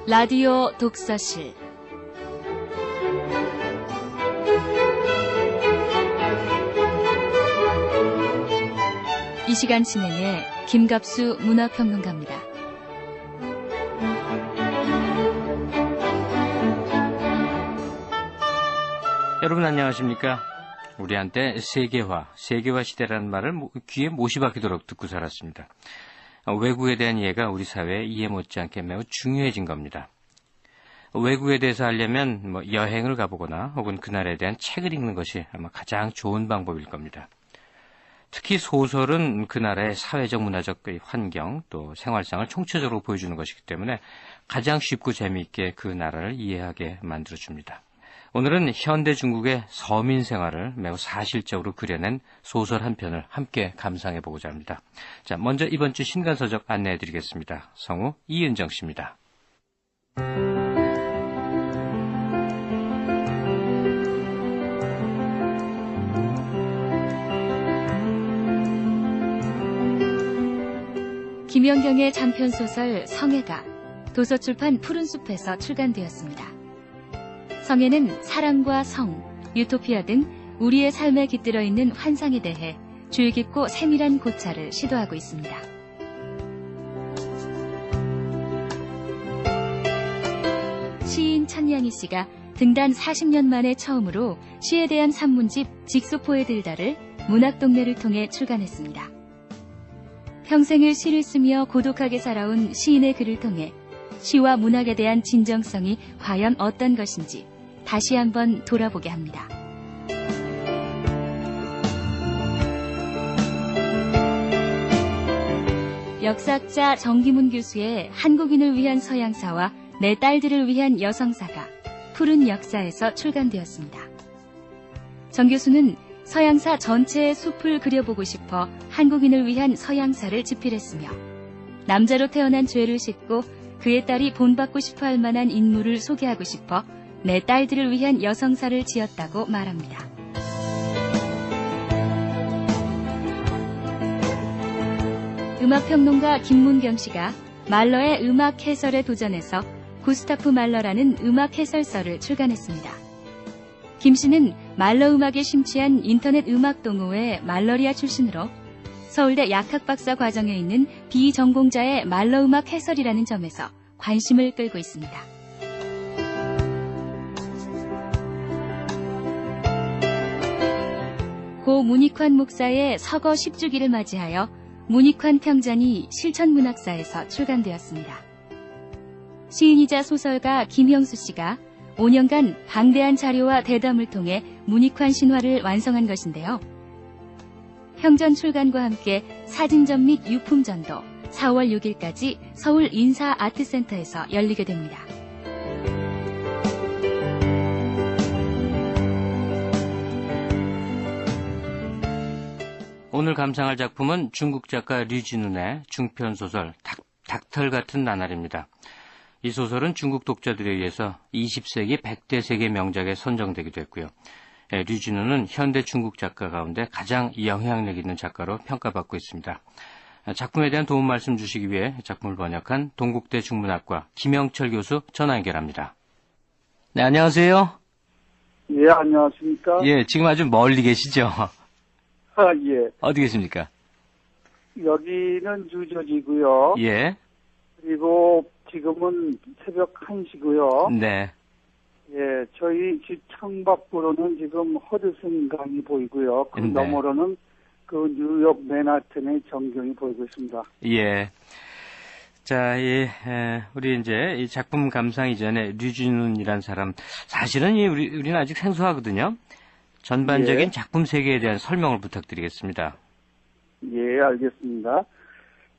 라디오 독서실 이 시간 진행의 김갑수 문화평론가입니다. 여러분 안녕하십니까? 우리 한때 세계화 시대라는 말을 귀에 못이 박히도록 듣고 살았습니다. 외국에 대한 이해가 우리 사회의 이해 못지않게 매우 중요해진 겁니다. 외국에 대해서 알려면 여행을 가보거나 혹은 그 나라에 대한 책을 읽는 것이 아마 가장 좋은 방법일 겁니다. 특히 소설은 그 나라의 사회적 문화적 환경 또 생활상을 총체적으로 보여주는 것이기 때문에 가장 쉽고 재미있게 그 나라를 이해하게 만들어줍니다. 오늘은 현대 중국의 서민 생활을 매우 사실적으로 그려낸 소설 한 편을 함께 감상해보고자 합니다. 자, 먼저 이번 주 신간서적 안내해드리겠습니다. 성우 이은정 씨입니다. 김연경의 단편소설 성애가 도서출판 푸른숲에서 출간되었습니다. 성애는 사랑과 성, 유토피아 등 우리의 삶에 깃들어 있는 환상에 대해 주의 깊고 세밀한 고찰을 시도하고 있습니다. 시인 천냥이 씨가 등단 40년 만에 처음으로 시에 대한 산문집 직소포에 들다를 문학동네를 통해 출간했습니다. 평생을 시를 쓰며 고독하게 살아온 시인의 글을 통해 시와 문학에 대한 진정성이 과연 어떤 것인지 다시 한번 돌아보게 합니다. 역사학자 정기문 교수의 한국인을 위한 서양사와 내 딸들을 위한 여성사가 푸른 역사에서 출간되었습니다. 정 교수는 서양사 전체의 숲을 그려보고 싶어 한국인을 위한 서양사를 집필했으며 남자로 태어난 죄를 싣고 그의 딸이 본받고 싶어 할 만한 인물을 소개하고 싶어 내 딸들을 위한 여성사를 지었다고 말합니다. 음악평론가 김문경 씨가 말러의 음악 해설에 도전해서 구스타프 말러라는 음악 해설서를 출간했습니다. 김 씨는 말러 음악에 심취한 인터넷 음악 동호회 말러리아 출신으로 서울대 약학박사 과정에 있는 비전공자의 말러 음악 해설이라는 점에서 관심을 끌고 있습니다. 고 문익환 목사의 서거 10주기를 맞이하여 문익환 평전이 실천문학사에서 출간되었습니다. 시인이자 소설가 김형수 씨가 5년간 방대한 자료와 대담을 통해 문익환 신화를 완성한 것인데요. 평전 출간과 함께 사진전 및 유품전도 4월 6일까지 서울 인사아트센터에서 열리게 됩니다. 오늘 감상할 작품은 중국 작가 류진운의 중편소설 닭털 같은 나날입니다. 이 소설은 중국 독자들에 의해서 20세기 100대 세계 명작에 선정되기도 했고요. 류진운은 현대 중국 작가 가운데 가장 영향력 있는 작가로 평가받고 있습니다. 작품에 대한 도움 말씀 주시기 위해 작품을 번역한 동국대 중문학과 김영철 교수 전화 연결합니다. 네, 안녕하세요. 예, 안녕하십니까? 예, 지금 아주 멀리 계시죠? 아, 예. 어디 계십니까? 여기는 뉴저지고요. 예. 그리고 지금은 새벽 1시고요. 네. 예, 저희 집 창밖으로는 지금 허드슨 강이 보이고요. 그 네. 너머로는 그 뉴욕 맨하튼의 전경이 보이고 있습니다. 예. 자, 우리 이제 이 작품 감상 이전에 류진운이란 사람, 사실은 우리는 아직 생소하거든요. 전반적인 예. 작품 세계에 대한 설명을 부탁드리겠습니다. 예, 알겠습니다.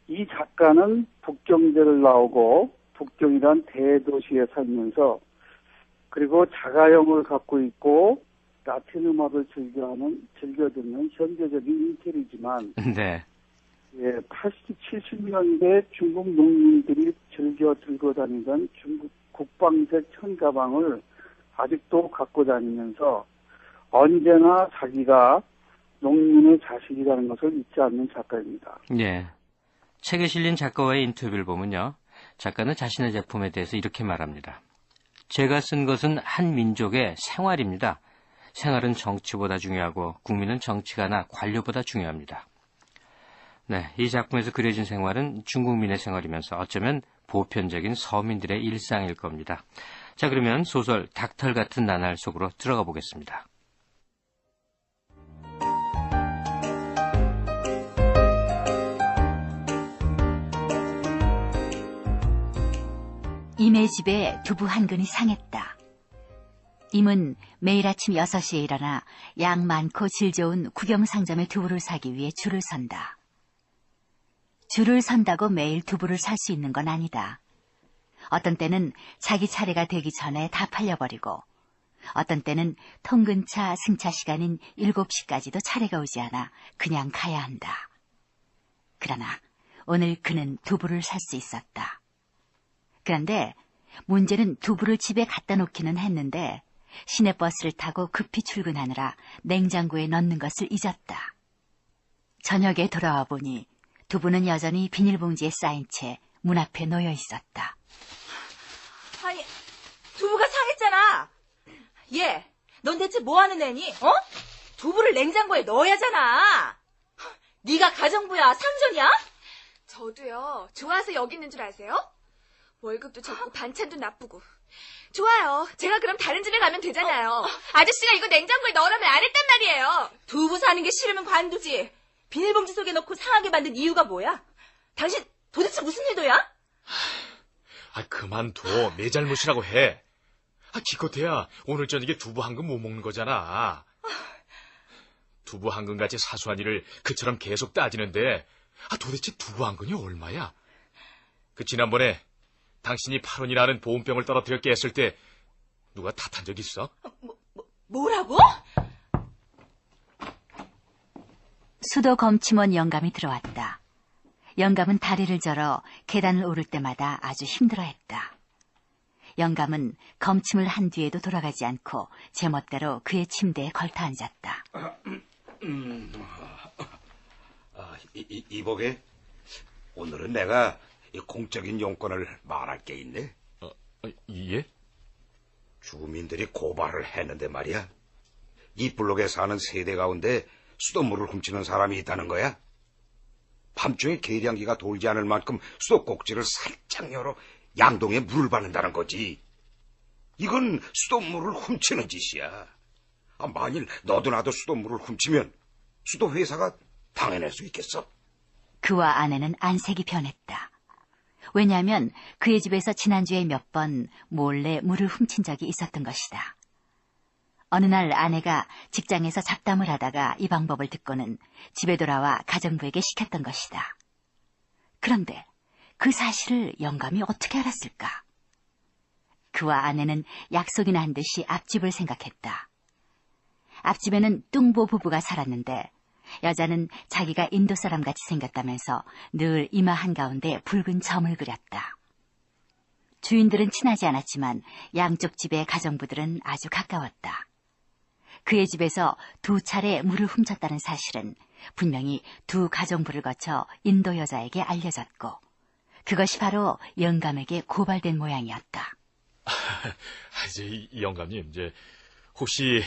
이 작가는 북경제를 나오고 북경이란 대도시에 살면서 그리고 자가용을 갖고 있고 라틴 음악을 즐겨 듣는 현대적인 인텔이지만 네. 예, 80, 70년대 중국 농민들이 즐겨 들고 다니던 중국 국방색 천가방을 아직도 갖고 다니면서 언제나 자기가 농민의 자식이라는 것을 잊지 않는 작가입니다. 예. 책에 실린 작가와의 인터뷰를 보면요. 작가는 자신의 작품에 대해서 이렇게 말합니다. 제가 쓴 것은 한 민족의 생활입니다. 생활은 정치보다 중요하고 국민은 정치가나 관료보다 중요합니다. 네, 이 작품에서 그려진 생활은 중국민의 생활이면서 어쩌면 보편적인 서민들의 일상일 겁니다. 자, 그러면 소설 닭털 같은 나날 속으로 들어가 보겠습니다. 임의 집에 두부 한 근이 상했다. 임은 매일 아침 6시에 일어나 양 많고 질 좋은 국영상점의 두부를 사기 위해 줄을 선다. 줄을 선다고 매일 두부를 살 수 있는 건 아니다. 어떤 때는 자기 차례가 되기 전에 다 팔려버리고, 어떤 때는 통근차 승차 시간인 7시까지도 차례가 오지 않아 그냥 가야 한다. 그러나 오늘 그는 두부를 살 수 있었다. 그런데 문제는 두부를 집에 갖다 놓기는 했는데 시내버스를 타고 급히 출근하느라 냉장고에 넣는 것을 잊었다. 저녁에 돌아와 보니 두부는 여전히 비닐봉지에 쌓인 채 문 앞에 놓여 있었다. 아니, 두부가 상했잖아. 얘, 넌 대체 뭐 하는 애니? 어? 두부를 냉장고에 넣어야 하잖아. 네가 가정부야, 상전이야? 저도요. 좋아서 여기 있는 줄 아세요? 월급도 적고 반찬도 나쁘고. 좋아요. 제가 그럼 다른 집에 가면 되잖아요. 아저씨가 이거 냉장고에 넣으라면 안 했단 말이에요. 두부 사는 게 싫으면 관두지. 비닐봉지 속에 넣고 상하게 만든 이유가 뭐야? 당신 도대체 무슨 의도야? 그만둬. 내 잘못이라고 해. 기껏해야 오늘 저녁에 두부 한 근 못 먹는 거잖아. 두부 한 근같이 사소한 일을 그처럼 계속 따지는데 도대체 두부 한 근이 얼마야? 지난번에 당신이 8원이라는 보온병을 떨어뜨려 깼을 때 누가 탓한 적 있어? 뭐라고? 수도 검침원 영감이 들어왔다. 영감은 다리를 절어 계단을 오를 때마다 아주 힘들어했다. 영감은 검침을 한 뒤에도 돌아가지 않고 제멋대로 그의 침대에 걸터 앉았다. 이보게, 오늘은 내가 공적인 용건을 말할 게 있네. 예? 주민들이 고발을 했는데 말이야. 이 블록에 사는 세대 가운데 수돗물을 훔치는 사람이 있다는 거야. 밤중에 계량기가 돌지 않을 만큼 수도꼭지를 살짝 열어 양동에 물을 받는다는 거지. 이건 수돗물을 훔치는 짓이야. 만일 너도 나도 수돗물을 훔치면 수도회사가 당해낼 수 있겠어? 그와 아내는 안색이 변했다. 왜냐하면 그의 집에서 지난주에 몇 번 몰래 물을 훔친 적이 있었던 것이다. 어느 날 아내가 직장에서 잡담을 하다가 이 방법을 듣고는 집에 돌아와 가정부에게 시켰던 것이다. 그런데 그 사실을 영감이 어떻게 알았을까? 그와 아내는 약속이나 한 듯이 앞집을 생각했다. 앞집에는 뚱보 부부가 살았는데 여자는 자기가 인도 사람같이 생겼다면서 늘 이마 한가운데 붉은 점을 그렸다. 주인들은 친하지 않았지만 양쪽 집의 가정부들은 아주 가까웠다. 그의 집에서 2차례 물을 훔쳤다는 사실은 분명히 두 가정부를 거쳐 인도 여자에게 알려졌고 그것이 바로 영감에게 고발된 모양이었다. 영감님, 혹시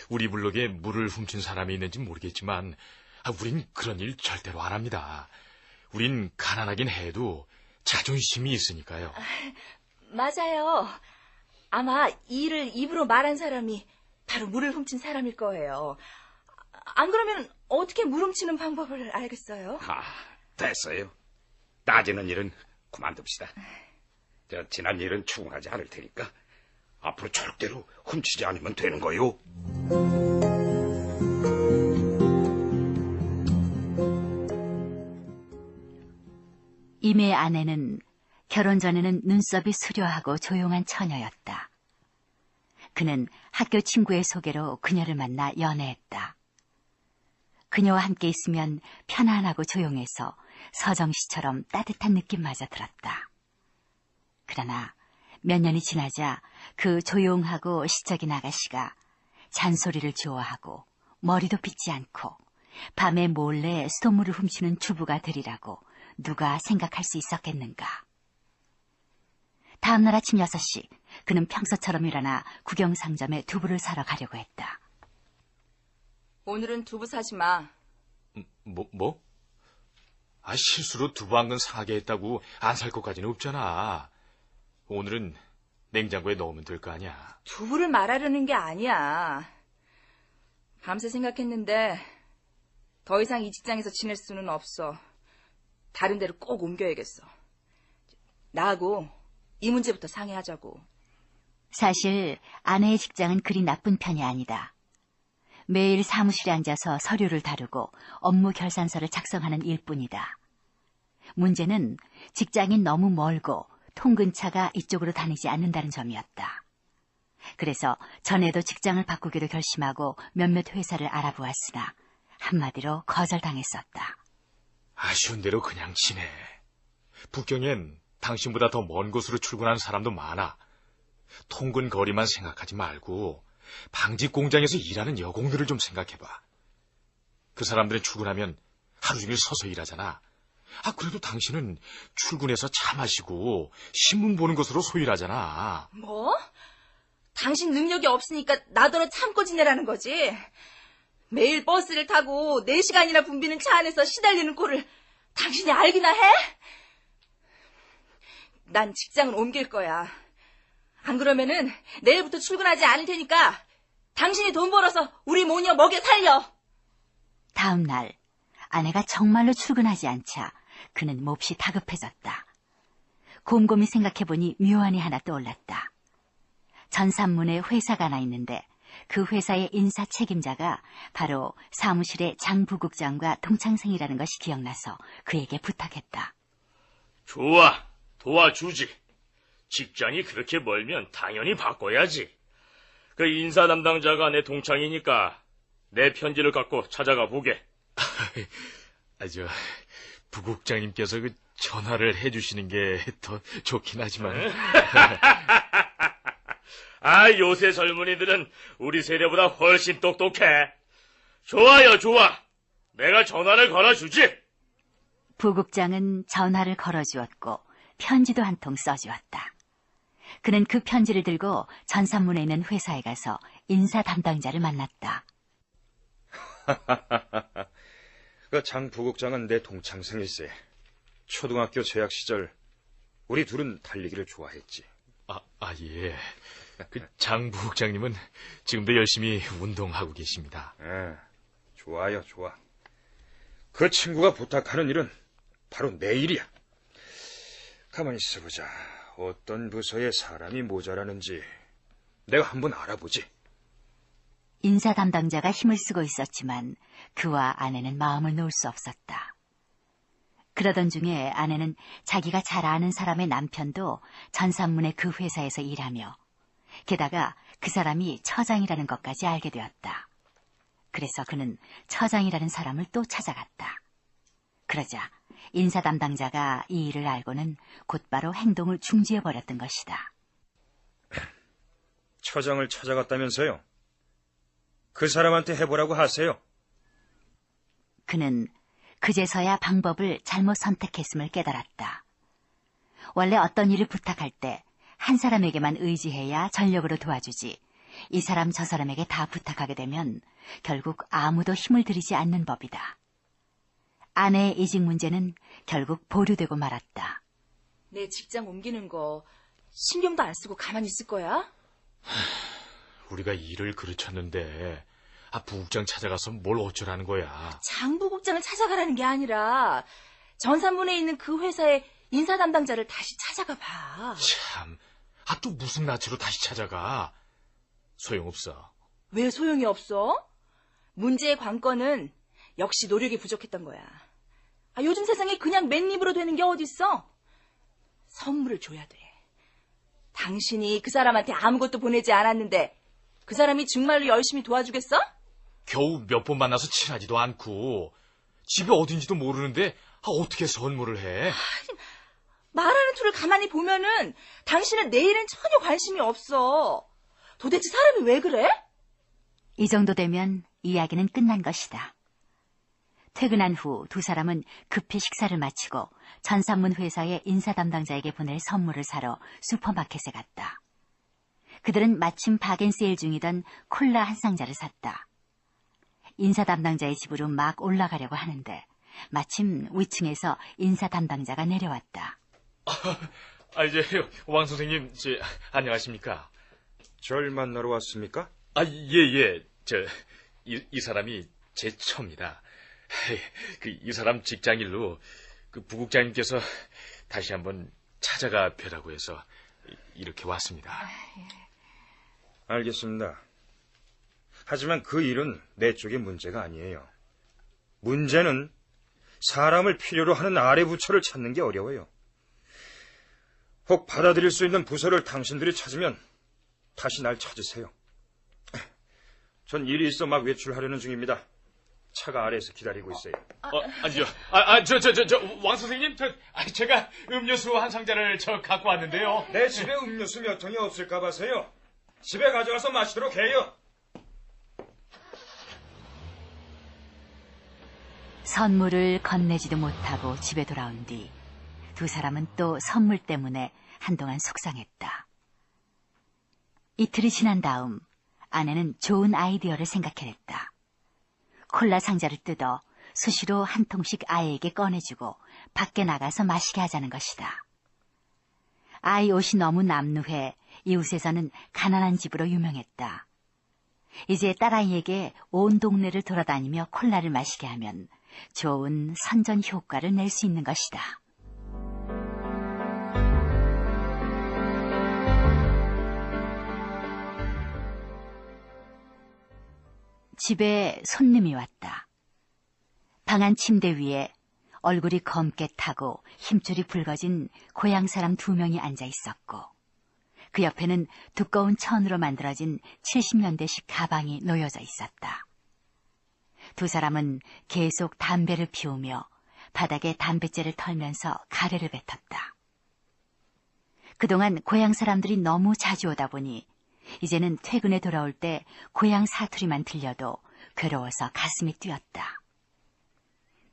우리 블록에 물을 훔친 사람이 있는지 모르겠지만 우린 그런 일 절대로 안 합니다. 우린 가난하긴 해도 자존심이 있으니까요. 맞아요. 아마 이 일을 입으로 말한 사람이 바로 물을 훔친 사람일 거예요. 안 그러면 어떻게 물 훔치는 방법을 알겠어요? 됐어요. 따지는 일은 그만둡시다. 지난 일은 추궁하지 않을 테니까 앞으로 절대로 훔치지 않으면 되는 거요. 임의 아내는 결혼 전에는 눈썹이 수려하고 조용한 처녀였다. 그는 학교 친구의 소개로 그녀를 만나 연애했다. 그녀와 함께 있으면 편안하고 조용해서 서정 씨처럼 따뜻한 느낌마저 들었다. 그러나 몇 년이 지나자 그 조용하고 시적인 아가씨가 잔소리를 좋아하고 머리도 빗지 않고 밤에 몰래 수돗물을 훔치는 주부가 되리라고 누가 생각할 수 있었겠는가. 다음날 아침 6시, 그는 평소처럼 일어나 국영상점에 두부를 사러 가려고 했다. 오늘은 두부 사지 마. 뭐? 실수로 두부 한 근 상하게 했다고 안 살 것까지는 없잖아. 오늘은 냉장고에 넣으면 될 거 아니야. 두부를 말하려는 게 아니야. 밤새 생각했는데 더 이상 이 직장에서 지낼 수는 없어. 다른 데로 꼭 옮겨야겠어. 나하고 이 문제부터 상의하자고. 사실 아내의 직장은 그리 나쁜 편이 아니다. 매일 사무실에 앉아서 서류를 다루고 업무 결산서를 작성하는 일뿐이다. 문제는 직장이 너무 멀고 통근차가 이쪽으로 다니지 않는다는 점이었다. 그래서 전에도 직장을 바꾸기로 결심하고 몇몇 회사를 알아보았으나 한마디로 거절당했었다. 아쉬운 대로 그냥 지내. 북경엔 당신보다 더 먼 곳으로 출근하는 사람도 많아. 통근 거리만 생각하지 말고 방직 공장에서 일하는 여공들을 좀 생각해봐. 그 사람들은 출근하면 하루 종일 서서 일하잖아. 그래도 당신은 출근해서 차 마시고 신문 보는 것으로 소일하잖아. 뭐? 당신 능력이 없으니까 나더러 참고 지내라는 거지. 매일 버스를 타고 4시간이나 붐비는 차 안에서 시달리는 꼴을 당신이 알기나 해? 난 직장을 옮길 거야. 안 그러면은 내일부터 출근하지 않을 테니까 당신이 돈 벌어서 우리 모녀 먹여 살려. 다음 날 아내가 정말로 출근하지 않자 그는 몹시 다급해졌다. 곰곰이 생각해보니 묘안이 하나 떠올랐다. 전산문에 회사가 하나 있는데 그 회사의 인사 책임자가 바로 사무실의 장 부국장과 동창생이라는 것이 기억나서 그에게 부탁했다. 좋아, 도와주지. 직장이 그렇게 멀면 당연히 바꿔야지. 그 인사 담당자가 내 동창이니까 내 편지를 갖고 찾아가 보게. 부국장님께서 그 전화를 해주시는 게 더 좋긴 하지만. 요새 젊은이들은 우리 세대보다 훨씬 똑똑해. 좋아요, 좋아. 내가 전화를 걸어주지. 부국장은 전화를 걸어주었고 편지도 한 통 써주었다. 그는 그 편지를 들고 전산문에 있는 회사에 가서 인사 담당자를 만났다. 그 장 부국장은 내 동창생일세. 초등학교 재학 시절 우리 둘은 달리기를 좋아했지. 예. 그 장 부국장님은 지금도 열심히 운동하고 계십니다. 좋아요, 좋아. 그 친구가 부탁하는 일은 바로 내 일이야. 가만히 있어보자. 어떤 부서에 사람이 모자라는지 내가 한번 알아보지. 인사 담당자가 힘을 쓰고 있었지만 그와 아내는 마음을 놓을 수 없었다. 그러던 중에 아내는 자기가 잘 아는 사람의 남편도 전산문의 그 회사에서 일하며 게다가 그 사람이 처장이라는 것까지 알게 되었다. 그래서 그는 처장이라는 사람을 또 찾아갔다. 그러자 인사 담당자가 이 일을 알고는 곧바로 행동을 중지해버렸던 것이다. 처장을 찾아갔다면서요? 그 사람한테 해보라고 하세요. 그는 그제서야 방법을 잘못 선택했음을 깨달았다. 원래 어떤 일을 부탁할 때 한 사람에게만 의지해야 전력으로 도와주지, 이 사람 저 사람에게 다 부탁하게 되면 결국 아무도 힘을 들이지 않는 법이다. 아내의 이직 문제는 결국 보류되고 말았다. 내 직장 옮기는 거 신경도 안 쓰고 가만히 있을 거야? 우리가 일을 그르쳤는데 부국장 찾아가서 뭘 어쩌라는 거야. 장 부국장을 찾아가라는 게 아니라 전산문에 있는 그 회사의 인사 담당자를 다시 찾아가 봐. 참, 또 무슨 낯으로 다시 찾아가. 소용없어. 왜 소용이 없어? 문제의 관건은 역시 노력이 부족했던 거야. 요즘 세상에 그냥 맨입으로 되는 게 어딨어? 선물을 줘야 돼. 당신이 그 사람한테 아무것도 보내지 않았는데 그 사람이 정말로 열심히 도와주겠어? 겨우 몇 번 만나서 친하지도 않고 집이 어딘지도 모르는데 어떻게 선물을 해? 말하는 투를 가만히 보면은 당신은 내 일엔 전혀 관심이 없어. 도대체 사람이 왜 그래? 이 정도 되면 이야기는 끝난 것이다. 퇴근한 후 두 사람은 급히 식사를 마치고 전산문 회사의 인사 담당자에게 보낼 선물을 사러 슈퍼마켓에 갔다. 그들은 마침 바겐세일 중이던 콜라 한 상자를 샀다. 인사 담당자의 집으로 막 올라가려고 하는데 마침 위층에서 인사 담당자가 내려왔다. 이제 왕 선생님, 안녕하십니까? 절 만나러 왔습니까? 예. 이 사람이 제 처입니다. 이 사람 직장일로 부국장님께서 다시 한번 찾아가 뵈라고 해서 이렇게 왔습니다. 알겠습니다. 하지만 그 일은 내 쪽의 문제가 아니에요. 문제는 사람을 필요로 하는 아래 부처를 찾는 게 어려워요. 혹 받아들일 수 있는 부서를 당신들이 찾으면 다시 날 찾으세요. 전 일이 있어 막 외출하려는 중입니다. 차가 아래에서 기다리고 있어요. 아니요. 왕 선생님, 제가 음료수 한 상자를 갖고 왔는데요. 내 집에 음료수 몇 통이 없을까 봐서요. 집에 가져가서 마시도록 해요. 선물을 건네지도 못하고 집에 돌아온 뒤 두 사람은 또 선물 때문에 한동안 속상했다. 이틀이 지난 다음 아내는 좋은 아이디어를 생각해냈다. 콜라 상자를 뜯어 수시로 한 통씩 아이에게 꺼내주고 밖에 나가서 마시게 하자는 것이다. 아이 옷이 너무 남루해 이웃에서는 가난한 집으로 유명했다. 이제 딸아이에게 온 동네를 돌아다니며 콜라를 마시게 하면 좋은 선전 효과를 낼 수 있는 것이다. 집에 손님이 왔다. 방 안 침대 위에 얼굴이 검게 타고 힘줄이 붉어진 고향 사람 2명이 앉아 있었고 그 옆에는 두꺼운 천으로 만들어진 70년대식 가방이 놓여져 있었다. 두 사람은 계속 담배를 피우며 바닥에 담뱃재를 털면서 가래를 뱉었다. 그동안 고향 사람들이 너무 자주 오다 보니 이제는 퇴근에 돌아올 때 고향 사투리만 들려도 괴로워서 가슴이 뛰었다.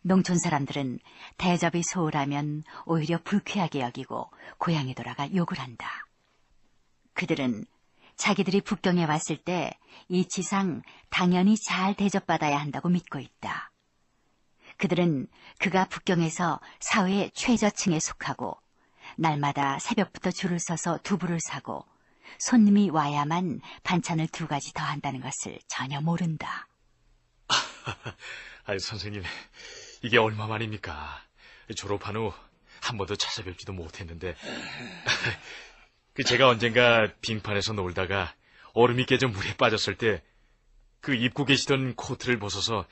농촌 사람들은 대접이 소홀하면 오히려 불쾌하게 여기고 고향에 돌아가 욕을 한다. 그들은 자기들이 북경에 왔을 때 이치상 당연히 잘 대접받아야 한다고 믿고 있다. 그들은 그가 북경에서 사회의 최저층에 속하고 날마다 새벽부터 줄을 서서 두부를 사고 손님이 와야만 반찬을 2가지 더 한다는 것을 전혀 모른다. 선생님, 이게 얼마만입니까? 졸업한 후 한 번도 찾아뵙지도 못했는데 제가 언젠가 빙판에서 놀다가 얼음이 깨져 물에 빠졌을 때 그 입고 계시던 코트를 벗어서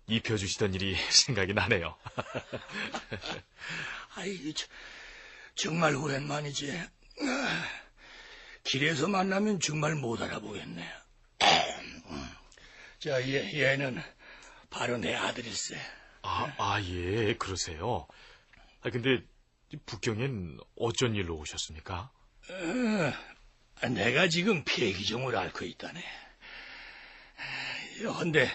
입혀주시던 일이 생각이 나네요. 정말 오랜만이지. 길에서 만나면 정말 못 알아보겠네. 얘는 바로 내 아들일세. 예, 그러세요. 근데 북경엔 어쩐 일로 오셨습니까? 내가 지금 폐기종을 앓고 있다네. 헌데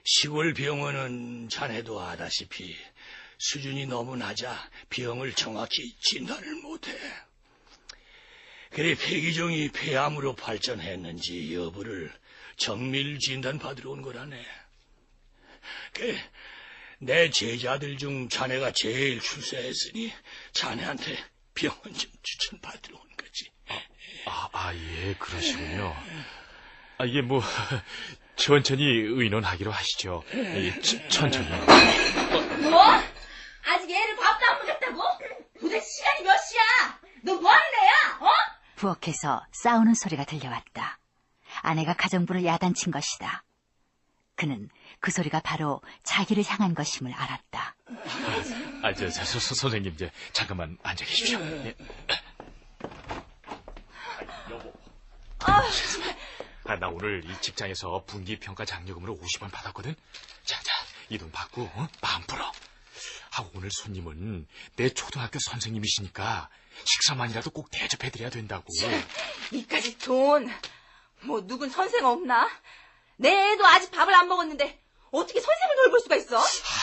시골 병원은 자네도 아다시피 수준이 너무 낮아 병을 정확히 진단을 못해. 그래 폐기종이 폐암으로 발전했는지 여부를 정밀 진단받으러 온 거라네. 내 제자들 중 자네가 제일 출세했으니 자네한테 병원 좀 추천받으러 온 거지. 예, 그러시군요. 이게 천천히 의논하기로 하시죠. 천천히. 뭐? 아직 애를 밥도 안 먹였다고? 도대체 시간이 몇 시야? 너 뭐 하는 애야? 부엌에서 싸우는 소리가 들려왔다. 아내가 가정부를 야단친 것이다. 그는 그 소리가 바로 자기를 향한 것임을 알았다. 선생님, 잠깐만 앉아 계십시오. 예. 여보. 나 오늘 이 직장에서 분기평가 장려금으로 50원 받았거든? 자, 이 돈 받고, 마음 풀어. 오늘 손님은 내 초등학교 선생님이시니까 식사만이라도 꼭 대접해드려야 된다고. 이까지 돈. 누군 선생 없나? 내 애도 아직 밥을 안 먹었는데 어떻게 선생을 돌볼 수가 있어?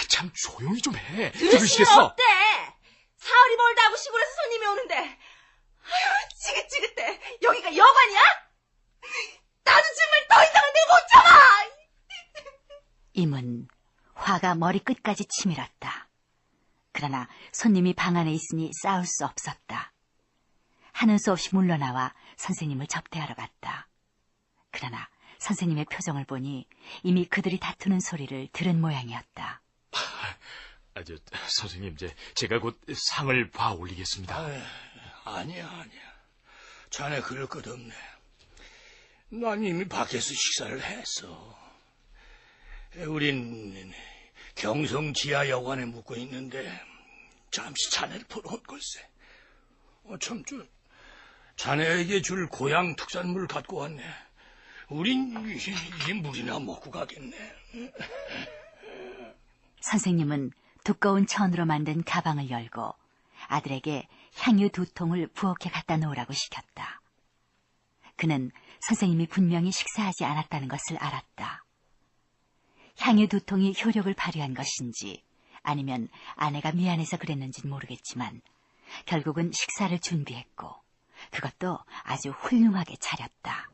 참 조용히 좀 해. 들을 수는 없대. 사흘이 멀다 하고 시골에서 손님이 오는데. 아유, 지긋지긋해. 여기가 여관이야? 나는 정말 더 이상은 내 못 참아. 임은 화가 머리 끝까지 치밀었다. 그러나 손님이 방 안에 있으니 싸울 수 없었다. 하는 수 없이 물러나와 선생님을 접대하러 갔다. 그러나 선생님의 표정을 보니 이미 그들이 다투는 소리를 들은 모양이었다. 선생님, 제가 곧 상을 봐 올리겠습니다. 아니야. 자네 그럴 것 없네. 난 이미 밖에서 식사를 했어. 우린 경성 지하 여관에 묵고 있는데 잠시 자네를 보러 온 걸세. 자네에게 줄 고향 특산물 갖고 왔네. 우린 이 물이나 먹고 가겠네. 선생님은 두꺼운 천으로 만든 가방을 열고 아들에게 향유 2통을 부엌에 갖다 놓으라고 시켰다. 그는 선생님이 분명히 식사하지 않았다는 것을 알았다. 향유 2통이 효력을 발휘한 것인지 아니면 아내가 미안해서 그랬는지는 모르겠지만 결국은 식사를 준비했고 그것도 아주 훌륭하게 차렸다.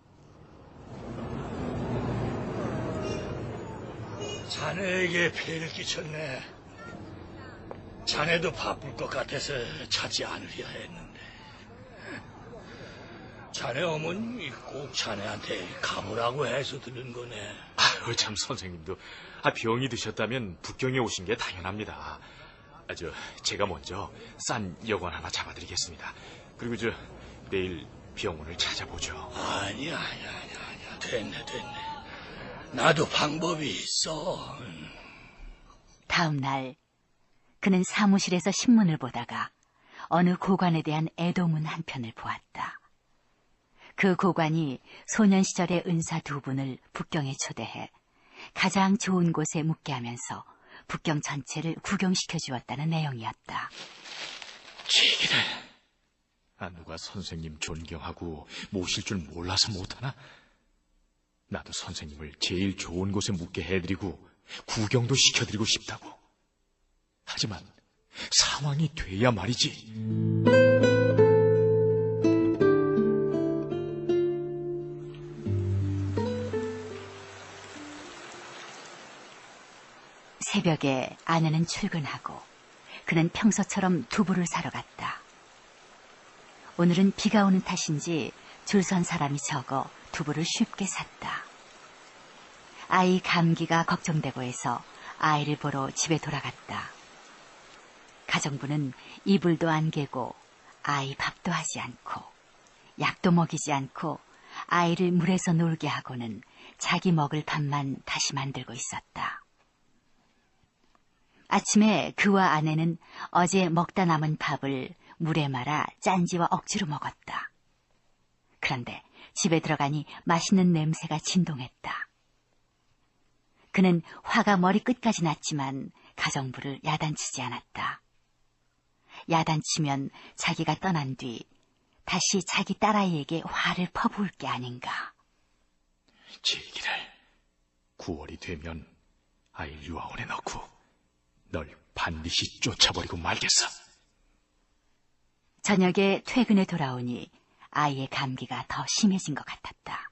자네에게 폐를 끼쳤네. 자네도 바쁠 것 같아서 찾지 않으려 했는데. 자네 어머님이 꼭 자네한테 가보라고 해서 들은 거네. 참 선생님도 병이 드셨다면 북경에 오신 게 당연합니다. 제가 먼저 싼 여관 하나 잡아드리겠습니다. 그리고 내일 병원을 찾아보죠. 아니야. 됐네. 나도 방법이 있어. 다음 날 그는 사무실에서 신문을 보다가 어느 고관에 대한 애도문 한 편을 보았다. 그 고관이 소년 시절의 은사 2분을 북경에 초대해 가장 좋은 곳에 묵게 하면서 북경 전체를 구경시켜 주었다는 내용이었다. 제기를 누가 선생님 존경하고 모실 줄 몰라서 못하나? 나도 선생님을 제일 좋은 곳에 묵게 해드리고 구경도 시켜드리고 싶다고. 하지만 상황이 돼야 말이지. 새벽에 아내는 출근하고 그는 평소처럼 두부를 사러 갔다. 오늘은 비가 오는 탓인지 줄 선 사람이 적어 두부를 쉽게 샀다. 아이 감기가 걱정되고 해서 아이를 보러 집에 돌아갔다. 가정부는 이불도 안 개고 아이 밥도 하지 않고 약도 먹이지 않고 아이를 물에서 놀게 하고는 자기 먹을 밥만 다시 만들고 있었다. 아침에 그와 아내는 어제 먹다 남은 밥을 물에 말아 짠지와 억지로 먹었다. 그런데 집에 들어가니 맛있는 냄새가 진동했다. 그는 화가 머리끝까지 났지만 가정부를 야단치지 않았다. 야단치면 자기가 떠난 뒤 다시 자기 딸아이에게 화를 퍼부을 게 아닌가. 제기를 9월이 되면 아이를 유아원에 넣고 널 반드시 쫓아버리고 말겠어. 저녁에 퇴근에 돌아오니 아이의 감기가 더 심해진 것 같았다.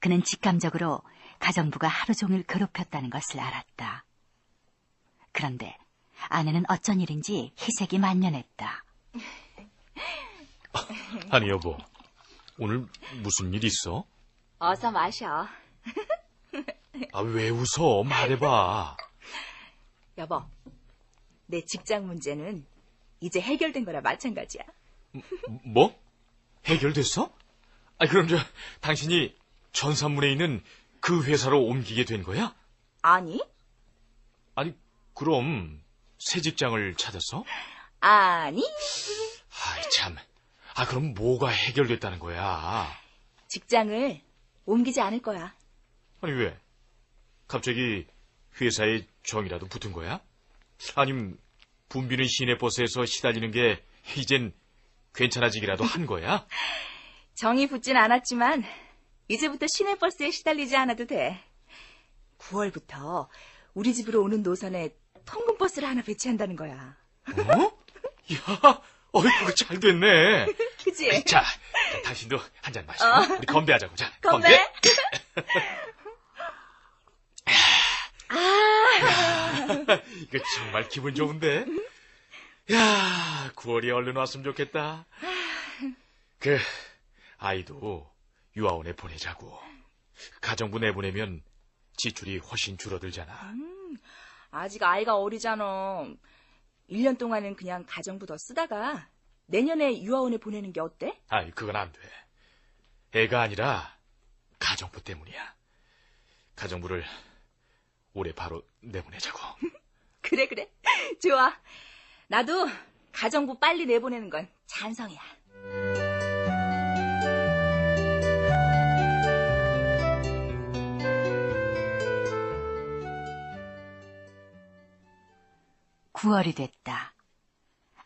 그는 직감적으로 가정부가 하루 종일 괴롭혔다는 것을 알았다. 그런데 아내는 어쩐 일인지 희색이 만연했다. 아니 여보, 오늘 무슨 일 있어? 어서 마셔. 왜 웃어? 말해봐. 여보, 내 직장 문제는 이제 해결된 거라 마찬가지야. 뭐? 해결됐어? 그럼 당신이 전산문에 있는 그 회사로 옮기게 된 거야? 아니, 그럼 새 직장을 찾았어? 아니. 참. 그럼 뭐가 해결됐다는 거야? 직장을 옮기지 않을 거야. 왜? 갑자기 회사에 정이라도 붙은 거야? 아니면 붐비는 시내버스에서 시달리는 게 이젠 괜찮아지기라도 한 거야? 정이 붙진 않았지만 이제부터 시내버스에 시달리지 않아도 돼. 9월부터 우리 집으로 오는 노선에 통근버스를 하나 배치한다는 거야. 어? 야, 그거 잘 됐네. 그치? 자, 당신도 한 잔 마시고 우리 건배하자고. 자, 건배? 이거 정말 기분 좋은데? 야, 9월이 얼른 왔으면 좋겠다. 아이도 유아원에 보내자고. 가정부 내보내면 지출이 훨씬 줄어들잖아. 아직 아이가 어리잖아. 1년 동안은 그냥 가정부 더 쓰다가 내년에 유아원에 보내는 게 어때? 아이, 그건 안 돼. 애가 아니라 가정부 때문이야. 가정부를 올해 바로 내보내자고. 그래. 좋아. 나도 가정부 빨리 내보내는 건 찬성이야. (9월이) 됐다.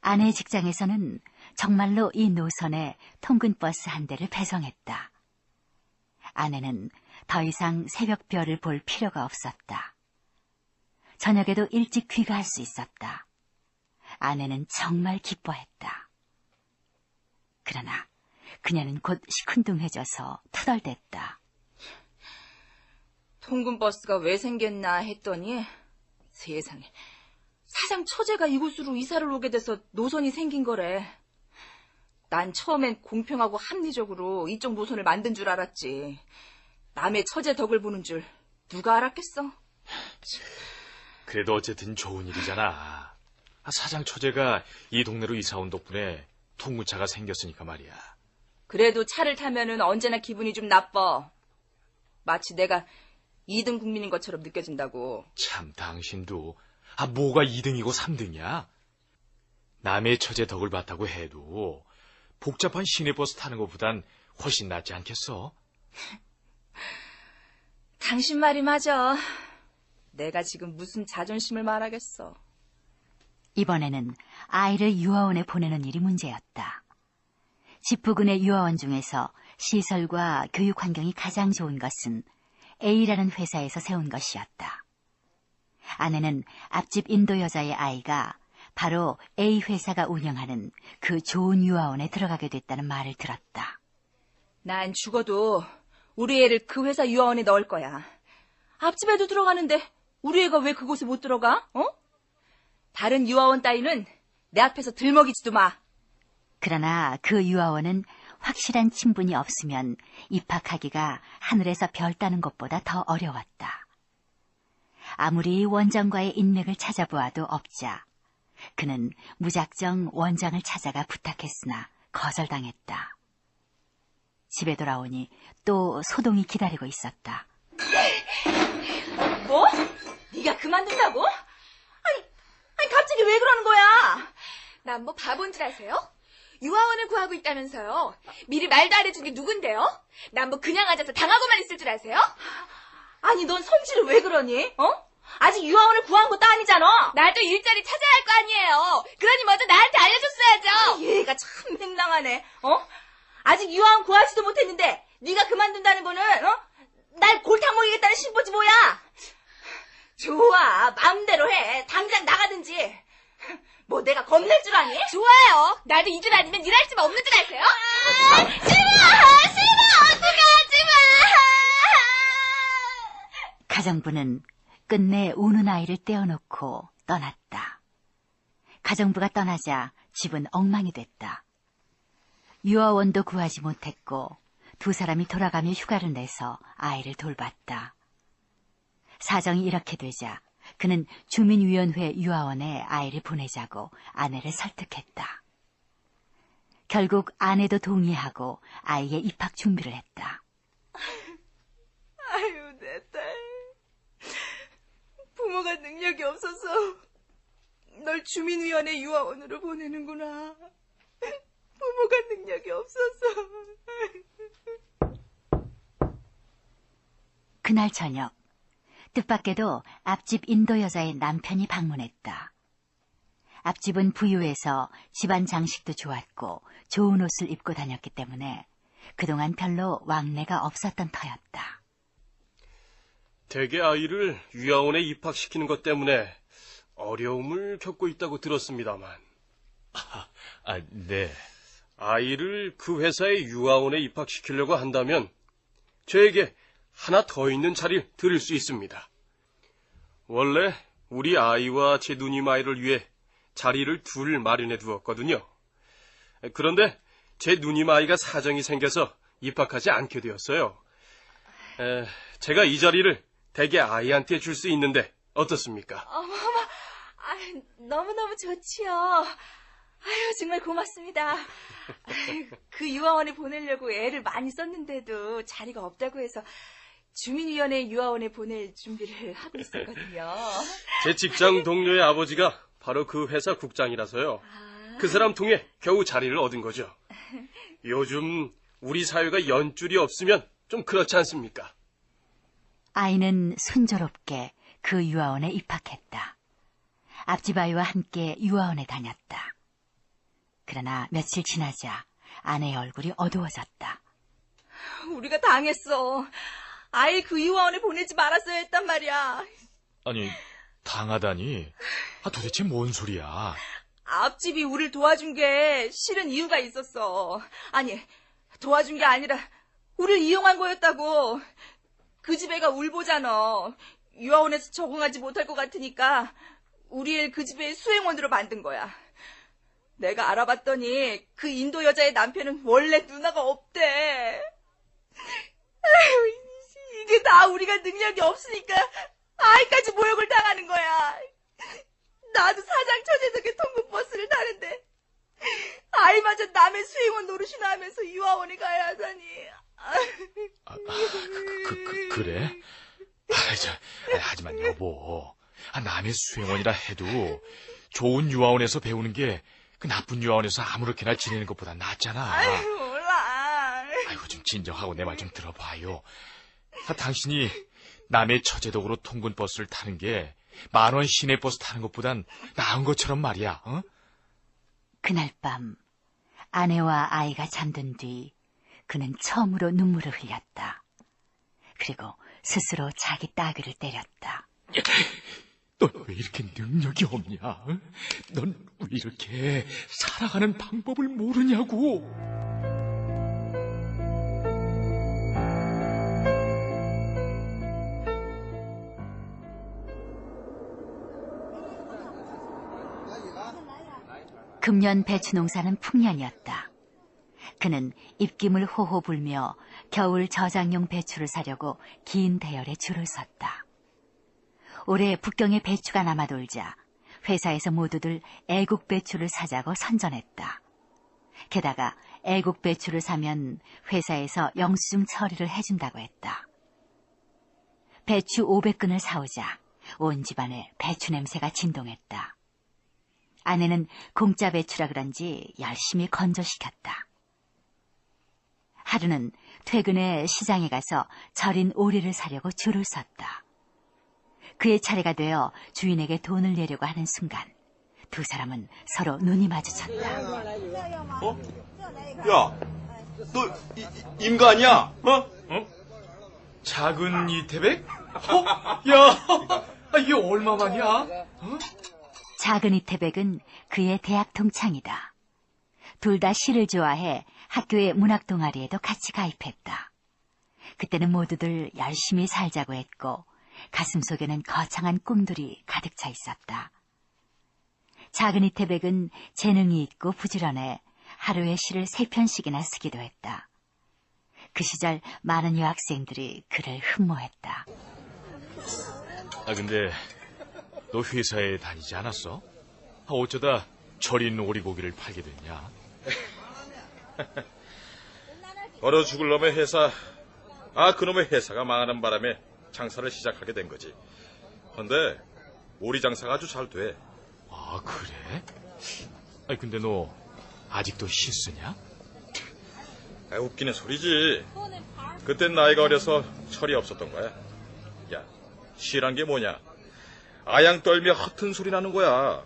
아내의 직장에서는 정말로 이 노선에 통근버스 한 대를 배송했다. 아내는 더 이상 새벽별을 볼 필요가 없었다. 저녁에도 일찍 귀가할 수 있었다. 아내는 정말 기뻐했다. 그러나 그녀는 곧 시큰둥해져서 투덜댔다. 통근버스가 왜 생겼나 했더니 세상에 사장 처제가 이곳으로 이사를 오게 돼서 노선이 생긴 거래. 난 처음엔 공평하고 합리적으로 이쪽 노선을 만든 줄 알았지. 남의 처제 덕을 보는 줄 누가 알았겠어. 그래도 어쨌든 좋은 일이잖아. 사장 처제가 이 동네로 이사 온 덕분에 통근차가 생겼으니까 말이야. 그래도 차를 타면은 언제나 기분이 좀 나빠. 마치 내가 2등 국민인 것처럼 느껴진다고. 참, 당신도 뭐가 2등이고 3등이야? 남의 처제 덕을 봤다고 해도 복잡한 시내버스 타는 것보단 훨씬 낫지 않겠어? 당신 말이 맞아. 내가 지금 무슨 자존심을 말하겠어. 이번에는 아이를 유아원에 보내는 일이 문제였다. 집 부근의 유아원 중에서 시설과 교육 환경이 가장 좋은 것은 A라는 회사에서 세운 것이었다. 아내는 앞집 인도 여자의 아이가 바로 A 회사가 운영하는 그 좋은 유아원에 들어가게 됐다는 말을 들었다. 난 죽어도 우리 애를 그 회사 유아원에 넣을 거야. 앞집 애도 들어가는데 우리 애가 왜 그곳에 못 들어가? 다른 유아원 따위는 내 앞에서 들먹이지도 마. 그러나 그 유아원은 확실한 친분이 없으면 입학하기가 하늘에서 별 따는 것보다 더 어려웠다. 아무리 원장과의 인맥을 찾아보아도 없자 그는 무작정 원장을 찾아가 부탁했으나 거절당했다. 집에 돌아오니 또 소동이 기다리고 있었다. 뭐? 네가 그만둔다고? 아니 갑자기 왜 그러는 거야? 난 뭐 바본 줄 아세요? 유아원을 구하고 있다면서요. 미리 말도 안 해준 게 누군데요? 난 뭐 그냥 앉아서 당하고만 있을 줄 아세요? 아니 넌 성질을 왜 그러니? 아직 유아원을 구한 것도 아니잖아. 나도 일자리 찾아야 할 거 아니에요. 그러니 먼저 나한테 알려줬어야죠. 얘가 참 맹랑하네. 아직 유아원 구하지도 못했는데 네가 그만둔다는 거는 날 골탕 먹이겠다는 신보지 뭐야? 좋아, 마음대로 해. 당장 나가든지. 뭐 내가 겁낼 줄 아니? 좋아요. 나도 이 줄 아니면 일할 수가 없는 줄 아세요? 싫어, 어떡하지 마. 가정부는 끝내 우는 아이를 떼어놓고 떠났다. 가정부가 떠나자 집은 엉망이 됐다. 유아원도 구하지 못했고 두 사람이 돌아가며 휴가를 내서 아이를 돌봤다. 사정이 이렇게 되자 그는 주민위원회 유아원에 아이를 보내자고 아내를 설득했다. 결국 아내도 동의하고 아이의 입학 준비를 했다. 아유, 내 딸. 부모가 능력이 없어서 널 주민위원회 유아원으로 보내는구나. 부모가 능력이 없어서. 그날 저녁, 뜻밖에도 앞집 인도 여자의 남편이 방문했다. 앞집은 부유해서 집안 장식도 좋았고 좋은 옷을 입고 다녔기 때문에 그동안 별로 왕래가 없었던 터였다. 대개 아이를 유아원에 입학시키는 것 때문에 어려움을 겪고 있다고 들었습니다만. 네. 아이를 그 회사의 유아원에 입학시키려고 한다면 저에게 하나 더 있는 자리를 드릴 수 있습니다. 원래 우리 아이와 제 누님 아이를 위해 자리를 둘 마련해 두었거든요. 그런데 제 누님 아이가 사정이 생겨서 입학하지 않게 되었어요. 제가 이 자리를 대개 아이한테 줄 수 있는데 어떻습니까? 어머머, 너무너무 좋지요. 아유, 정말 고맙습니다. 그 유아원에 보내려고 애를 많이 썼는데도 자리가 없다고 해서 주민위원회 유아원에 보낼 준비를 하고 있었거든요. 제 직장 동료의 아버지가 바로 그 회사 국장이라서요. 그 사람 통해 겨우 자리를 얻은 거죠. 요즘 우리 사회가 연줄이 없으면 좀 그렇지 않습니까? 아이는 순조롭게 그 유아원에 입학했다. 앞집 아이와 함께 유아원에 다녔다. 그러나 며칠 지나자 아내의 얼굴이 어두워졌다. 우리가 당했어. 아이 그 유아원에 보내지 말았어야 했단 말이야. 아니, 당하다니? 도대체 뭔 소리야? 앞집이 우릴 도와준 게 실은 이유가 있었어. 아니, 도와준 게 아니라 우릴 이용한 거였다고. 그 집 애가 울보잖아. 유아원에서 적응하지 못할 것 같으니까 우리 애 그 집에 수행원으로 만든 거야. 내가 알아봤더니 그 인도 여자의 남편은 원래 누나가 없대. 이게 다 우리가 능력이 없으니까 아이까지 모욕을 당하는 거야. 나도 사장 처제석에 통근버스를 타는데 아이마저 남의 수행원 노릇이나 하면서 유아원에 가야 하다니. 그래? 하지만 여보, 남의 수행원이라 해도 좋은 유아원에서 배우는 게 그 나쁜 유아원에서 아무렇게나 지내는 것보다 낫잖아. 아유, 몰라. 아이고, 좀 진정하고 내 말 좀 들어봐요. 당신이 남의 처제덕으로 통근버스를 타는 게 10,000원 시내버스 타는 것보단 나은 것처럼 말이야. 어? 그날 밤 아내와 아이가 잠든 뒤 그는 처음으로 눈물을 흘렸다. 그리고 스스로 자기 따귀를 때렸다. 넌 왜 이렇게 능력이 없냐? 넌 왜 이렇게 살아가는 방법을 모르냐고? 금년 배추 농사는 풍년이었다. 그는 입김을 호호 불며 겨울 저장용 배추를 사려고 긴 대열에 줄을 섰다. 올해 북경에 배추가 남아돌자 회사에서 모두들 애국 배추를 사자고 선전했다. 게다가 애국 배추를 사면 회사에서 영수증 처리를 해준다고 했다. 배추 500근을 사오자 온 집안에 배추 냄새가 진동했다. 아내는 공짜 배추라 그런지 열심히 건조시켰다. 하루는 퇴근에 시장에 가서 절인 오리를 사려고 줄을 섰다. 그의 차례가 되어 주인에게 돈을 내려고 하는 순간 두 사람은 서로 눈이 마주쳤다. 야, 너 임가냐? 작은 이태백? 야, 이게 얼마만이야? 작은 이태백은 그의 대학 동창이다. 둘 다 시를 좋아해 학교의 문학 동아리에도 같이 가입했다. 그때는 모두들 열심히 살자고 했고 가슴속에는 거창한 꿈들이 가득 차 있었다. 작은 이태백은 재능이 있고 부지런해 하루에 시를 3편씩이나 쓰기도 했다. 그 시절 많은 여학생들이 그를 흠모했다. 근데 너 회사에 다니지 않았어? 어쩌다 절인 오리고기를 팔게 됐냐? 얼어 죽을 놈의 회사. 그놈의 회사가 망하는 바람에 장사를 시작하게 된 거지. 근데 오리 장사가 아주 잘 돼. 그래? 근데 너 아직도 시 쓰냐? 웃기는 소리지. 그땐 나이가 어려서 철이 없었던 거야. 야, 시란 게 뭐냐? 아양 떨며 허튼 소리 나는 거야.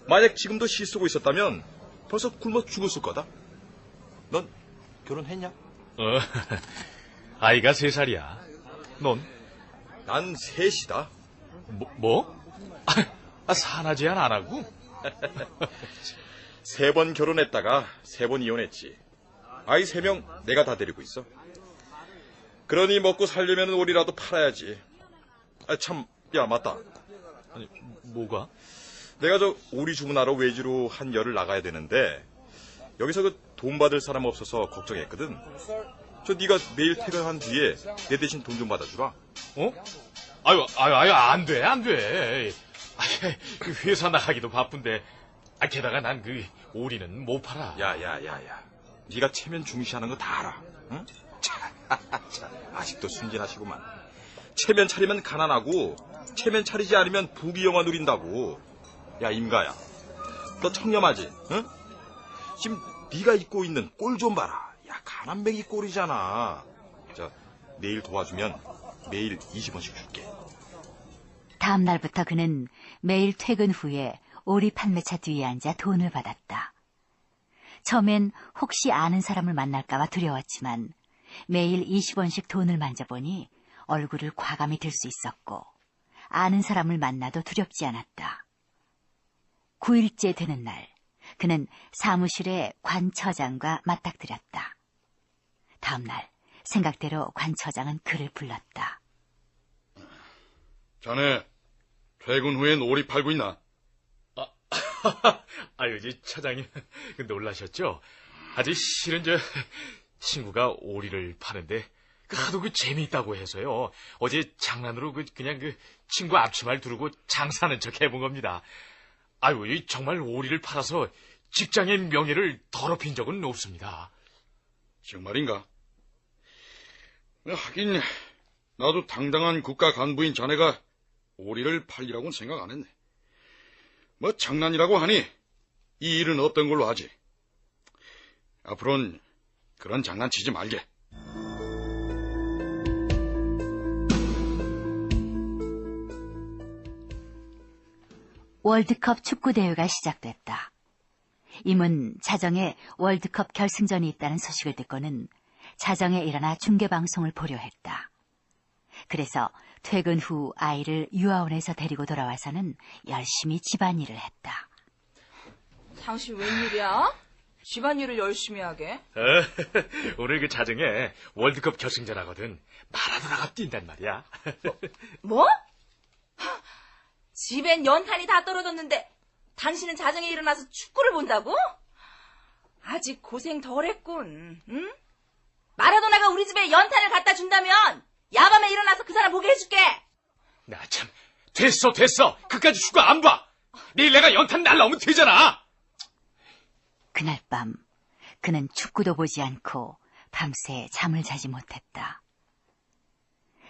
만약 지금도 시 쓰고 있었다면 벌써 굶어 죽었을 거다. 넌 결혼했냐? 아이가 3살이야. 넌? 난 셋이다. 뭐? 사나 제한 안 하고? 3번 결혼했다가 3번 이혼했지. 아이 3명 내가 다 데리고 있어. 그러니 먹고 살려면 오리라도 팔아야지. 참, 야, 맞다. 아니, 뭐가? 내가 저 오리 주문하러 외지로 한 열흘 나가야 되는데 여기서 그 돈 받을 사람 없어서 걱정했거든. 저 네가 내일 퇴근한 뒤에 내 대신 돈 좀 받아주라. 아유, 안 돼. 회사 나가기도 바쁜데. 게다가 난 그 오리는 못 팔아. 야. 네가 체면 중시하는 거 다 알아. 응? 참, 아직도 순진하시구만. 체면 차리면 가난하고 체면 차리지 않으면 부귀영화 누린다고. 야, 임가야. 너 청렴하지? 응? 지금 네가 입고 있는 꼴 좀 봐라. 야, 가난뱅이 꼴이잖아. 자, 내일 도와주면 매일 20원씩 줄게. 다음 날부터 그는 매일 퇴근 후에 오리 판매차 뒤에 앉아 돈을 받았다. 처음엔 혹시 아는 사람을 만날까봐 두려웠지만 매일 20원씩 돈을 만져보니 얼굴을 과감히 들 수 있었고 아는 사람을 만나도 두렵지 않았다. 9일째 되는 날, 그는 사무실에 관 처장과 맞닥뜨렸다. 다음 날 생각대로 관 처장은 그를 불렀다. 자네 퇴근 후엔 오리 팔고 있나? 아유, 차장님 놀라셨죠? 아주 실은 친구가 오리를 파는데 하도 재미있다고 해서요. 어제 장난으로 그냥 친구 앞치마를 두르고 장사하는 척 해본 겁니다. 아유, 정말 오리를 팔아서 직장의 명예를 더럽힌 적은 없습니다. 정말인가? 하긴 나도 당당한 국가 간부인 자네가 오리를 팔리라고는 생각 안 했네. 뭐 장난이라고 하니 이 일은 없던 걸로 하지. 앞으로는 그런 장난치지 말게. 월드컵 축구대회가 시작됐다. 임은 자정에 월드컵 결승전이 있다는 소식을 듣고는 자정에 일어나 중계방송을 보려 했다. 그래서 퇴근 후 아이를 유아원에서 데리고 돌아와서는 열심히 집안일을 했다. 당신 웬일이야? 집안일을 열심히 하게? 오늘 자정에 월드컵 결승전 하거든. 마라도나가 뛴단 말이야. 뭐? 집엔 연탄이 다 떨어졌는데 당신은 자정에 일어나서 축구를 본다고? 아직 고생 덜 했군. 응? 마라도나가 우리 집에 연탄을 갖다 준다면 야밤에 일어나서 그 사람 보게 해줄게. 나 참, 됐어. 그까지 축구 안 봐. 내일 내가 연탄 날라오면 되잖아. 그날 밤 그는 축구도 보지 않고 밤새 잠을 자지 못했다.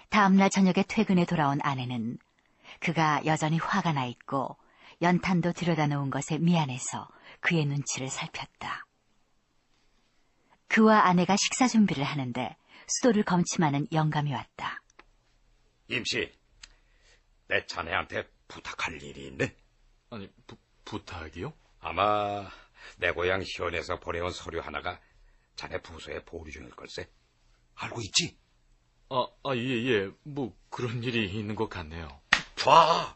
다음날 저녁에 퇴근에 돌아온 아내는 그가 여전히 화가 나 있고 연탄도 들여다놓은 것에 미안해서 그의 눈치를 살폈다. 그와 아내가 식사 준비를 하는데 수도를 검침하는 영감이 왔다. 임씨, 내 자네한테 부탁할 일이 있네. 아니, 부탁이요? 아마 내 고향 현에서 보내온 서류 하나가 자네 부서에 보류 중일 걸세. 알고 있지? 예. 뭐 그런 일이 있는 것 같네요. 봐,